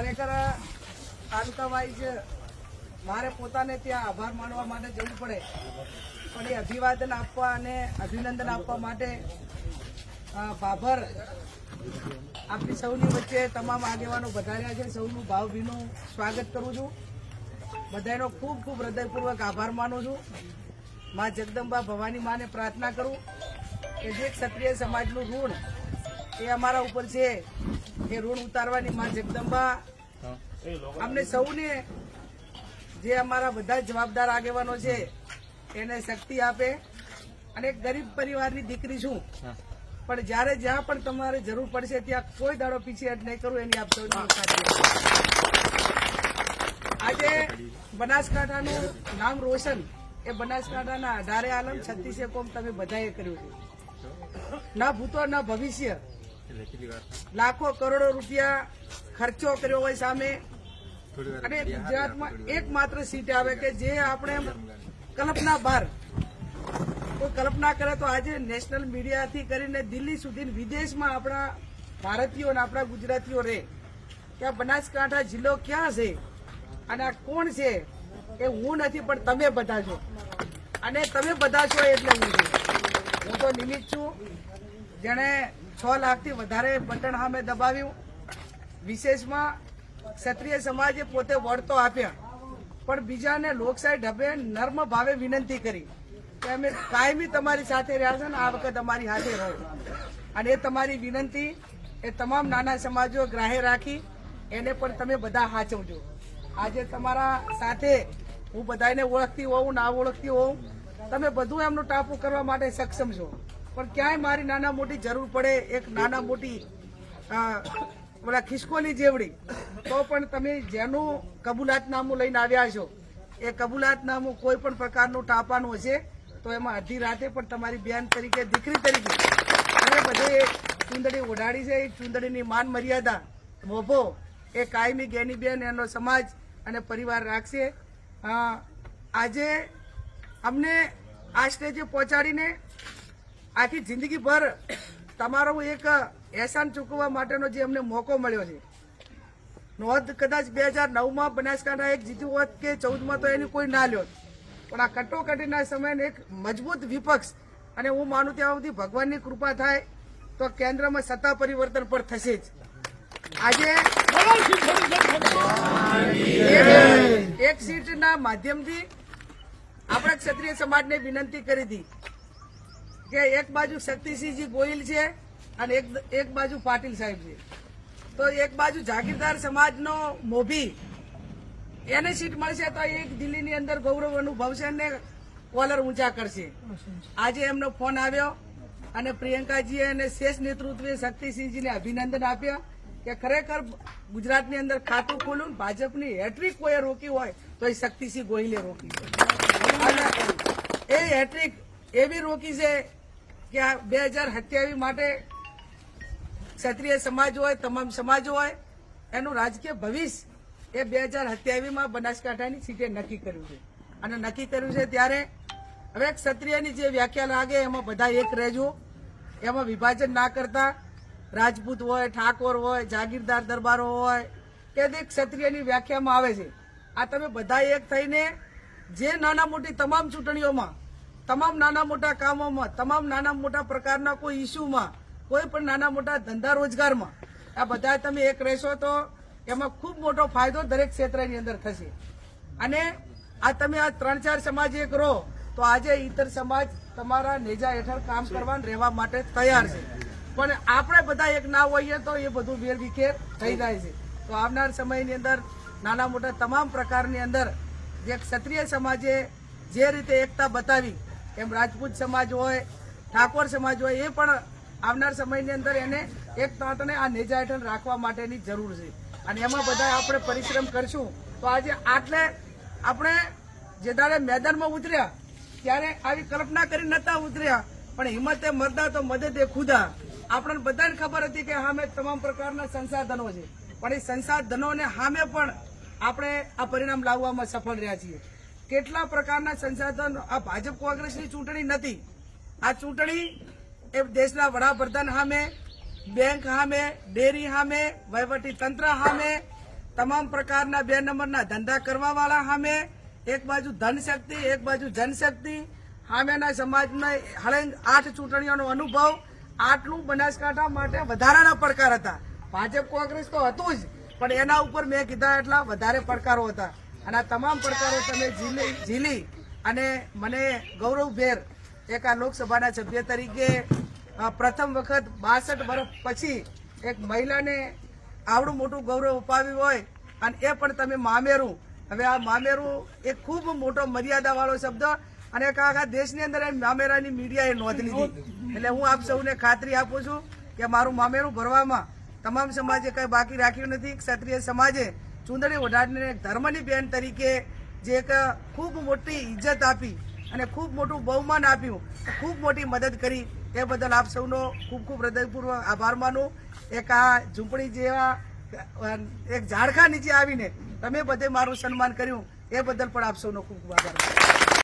ખરેખર તાલુકા વાઇઝ મારે પોતાને ત્યાં આભાર માનવા માટે જવું પડે, પણ એ અભિવાદન આપવા અને અભિનંદન આપવા માટે ભાભર આપણી સૌની વચ્ચે તમામ આગેવાનો વધાર્યા છે. સૌનું ભાવભીનું સ્વાગત કરું છું. બધાનો ખૂબ ખૂબ હૃદયપૂર્વક આભાર માનું છું. મા જગદંબા ભવાની માને પ્રાર્થના કરું કે જે ક્ષત્રિય સમાજનું ઋણ એ અમારા ઉપર છે, એ ઋણ ઉતારવાની મા જગદંબા અમને સૌને, જે અમારા બધા જવાબદાર આગેવાનો છે એને શક્તિ આપે. અને એક ગરીબ પરિવારની દીકરી છું, પણ જ્યારે જ્યાં પણ તમારે જરૂર પડશે ત્યાં કોઈ દાડો પીછેહટ નહીં કરું, એની આપ સૌની ખાતરી. આજે બનાસકાંઠાનું નામ રોશન એ બનાસકાંઠાના 18 આલમ 36 કોમ તમે બધાએ કર્યું છે. ના ભૂતો ના ભવિષ્ય, લાખો કરોડો રૂપિયા ખર્ચો કર્યો હોય સામે, અને ગુજરાતમાં એકમાત્ર સીટ આવે કે જે આપણે કલ્પના બહાર કોઈ કલ્પના કરે તો આજે નેશનલ મીડિયાથી કરીને દિલ્હી સુધી વિદેશમાં આપણા ભારતીયો અને આપણા ગુજરાતીઓ રહે કે આ બનાસકાંઠા જિલ્લો ક્યાં છે અને આ કોણ છે. એ હું નથી, પણ તમે બધા છો, અને તમે બધા છો એટલે હું છું. હું તો નિમિત્ત છું જેણે 6 લાખથી વધારે બટન સામે દબાવ્યું. વિશેષમાં ક્ષત્રિય સમાજે પોતે વળતો આપ્યા, પણ બીજાને લોકશાહી ઢબે નર્મ ભાવે વિનંતી કરી કે અમે કાયમી તમારી સાથે રહ્યા છે ને આ વખત અમારી સાથે રહો. અને એ તમારી વિનંતી એ તમામ નાના સમાજો ગ્રાહ્ય રાખી એને પણ તમે બધા સાચવજો. આજે તમારા સાથે હું બધાને ઓળખતી હોઉં ના ઓળખતી હોઉં, તમે બધું એમનું ટાપુ કરવા માટે સક્ષમ છો, પણ ક્યાંય મારી નાના મોટી જરૂર પડે, એક નાના મોટી ઓલા ખિસકોલી જેવડી, તો પણ તમે જેનું કબૂલાતનામું લઈને આવ્યા છો એ કબૂલાતનામું કોઈ પણ પ્રકારનું ટાપાનું હશે તો એમાં અડધી રાતે પણ તમારી બેન તરીકે, દીકરી તરીકે અને બધે ચૂંદડી ઓઢાડી છે. એ ચૂંદડીની માન મર્યાદા મોભો એ કાયમી ગેની બેન એનો સમાજ અને પરિવાર રાખશે. આજે અમને આ સ્ટેજે પહોંચાડીને આખી જિંદગીભર તમારો એક એહસાન ચૂકવવા માટેનો જે અમને મોકો મળ્યો છે. નોંધ કદાચ 2009માં બનાસકાંઠા એક જીત્યું હોત કે 14માં તો એની કોઈ ના લ્યો, પણ આ કટોકટીના સમયને એક મજબૂત વિપક્ષ, અને હું માનું ત્યાં સુધી ભગવાનની કૃપા થાય તો કેન્દ્રમાં સત્તા પરિવર્તન પણ થશે જ. આજે એક સીટના માધ્યમથી આપણે ક્ષત્રિય સમાજને વિનંતી કરી હતી કે એક બાજુ શક્તિસિંહજી ગોહિલ છે અને એક બાજુ પાટીલ સાહેબ છે, તો એક બાજુ જાગીરદાર સમાજનો મોભી એને સીટ મળશે તો એક દિલ્હીની અંદર ગૌરવ અનુભવશે અને કોલર ઊંચા કરશે. આજે એમનો ફોન આવ્યો અને પ્રિયંકાજીએ અને શેષ નેતૃત્વે શક્તિસિંહજીને અભિનંદન આપ્યા કે ખરેખર ગુજરાતની અંદર ખાતું ખોલું, ભાજપની હેટ્રિક કોઈએ રોકી હોય તો એ શક્તિસિંહ ગોહિલે રોકી છે. અને એ હેટ્રિક એવી રોકી છે કે આ 2027 માટે ક્ષત્રિય સમાજ હોય, તમામ સમાજો હોય, એનું રાજકીય ભવિષ્ય એ 2027માં બનાસકાંઠાની સીટે નક્કી કર્યું છે. અને નક્કી કર્યું છે ત્યારે હવે ક્ષત્રિયની જે વ્યાખ્યા લાગે એમાં બધા એક રહેજો, એમાં વિભાજન ના કરતા. રાજપૂત હોય, ઠાકોર હોય, જાગીરદાર દરબારો હોય કે તે ક્ષત્રિયની વ્યાખ્યામાં આવે છે. આ તમે બધા એક થઈને જે નાના મોટી તમામ ચૂંટણીઓમાં, તમામ નાના મોટા કામોમાં, તમામ નાના મોટા પ્રકારના કોઈ ઇસ્યુમાં, કોઈ પણ નાના મોટા ધંધા રોજગારમાં આ બધા તમે એક રહેશો તો એમાં ખૂબ મોટો ફાયદો દરેક ક્ષેત્રની અંદર થશે. અને આ તમે આ 3-4 સમાજ એક રહો તો આજે ઇતર સમાજ તમારા નેજા હેઠળ કામ કરવા રહેવા માટે તૈયાર છે. પણ આપણે બધા એક ના હોઈએ તો એ બધું વેરવિખેર થઈ જાય છે. તો આવનાર સમયની અંદર નાના મોટા તમામ પ્રકારની અંદર જે ક્ષત્રિય સમાજે જે રીતે એકતા બતાવી એમ રાજપૂત સમાજ હોય, ઠાકોર સમાજ હોય, એ પણ આવનાર સમયની અંદર એને એક તાંતને આ નેજા હેઠળ રાખવા માટેની જરૂર છે. અને એમાં બધા આપણે પરિશ્રમ કરશું તો આજે આટલે આપણે જે દાડે મેદાનમાં ઉતર્યા ત્યારે આવી કલ્પના કરી નતા ઉતર્યા, પણ હિંમતે મરદા તો મદદે ખુદા. આપણને બધાને ખબર હતી કે સામે તમામ પ્રકારના સંસાધનો છે, પણ એ સંસાધનોને સામે પણ આપણે આ પરિણામ લાવવામાં સફળ રહ્યા છીએ. કેટલા પ્રકારના સંસાધનો, આ ભાજપ કોંગ્રેસની ચૂંટણી નથી, આ ચૂંટણી એ દેશના વડાપ્રધાન સામે, બેંક સામે, ડેરી સામે, વહીવટી તંત્ર સામે, તમામ પ્રકારના 2 નંબરના ધંધા કરવા વાળા સામે એક બાજુ ધનશક્તિ, એક બાજુ જનશક્તિ, સામેના સમાજના હાલે 8 ચૂંટણીઓનો અનુભવ, આટલું બનાસકાંઠા માટે વધારાના પડકાર હતા. ભાજપ કોંગ્રેસ તો હતું જ, પણ એના ઉપર મેં કીધા એટલા વધારે પડકારો હતા. અને આ તમામ પડકારો તમે ઝીલી અને મને ગૌરવભેર એક આ લોકસભાના સભ્ય તરીકે પ્રથમ વખત 62 વર્ષ પછી એક મહિલાને આવડું મોટું ગૌરવ અપાવ્યું હોય, અને એ પણ તમે મામેરું. હવે આ મામેરું એ ખૂબ મોટો મર્યાદાવાળો શબ્દ, અને આખા દેશની અંદર મામેરાની મીડિયાએ નોંધ લીધી. એટલે હું આપ સૌને ખાતરી આપું છું કે મારું મામેરું ભરવામાં તમામ સમાજે કંઈ બાકી રાખ્યું નથી. ક્ષત્રિય સમાજે ચૂંદડી ઓઢાડીને ધર્મની બહેન તરીકે જે એક ખૂબ મોટી ઇજ્જત આપી અને ખૂબ મોટું બહુમાન આપ્યું, ખૂબ મોટી મદદ કરી, એ બદલ આપ સૌનો ખૂબ ખૂબ હૃદયપૂર્વક આભાર માનું. એક આ ઝૂંપડી જેવા એક ઝાડખા નીચે આવીને તમે બધે મારું સન્માન કર્યું, એ બદલ પણ આપ સૌનો ખૂબ ખૂબ આભાર.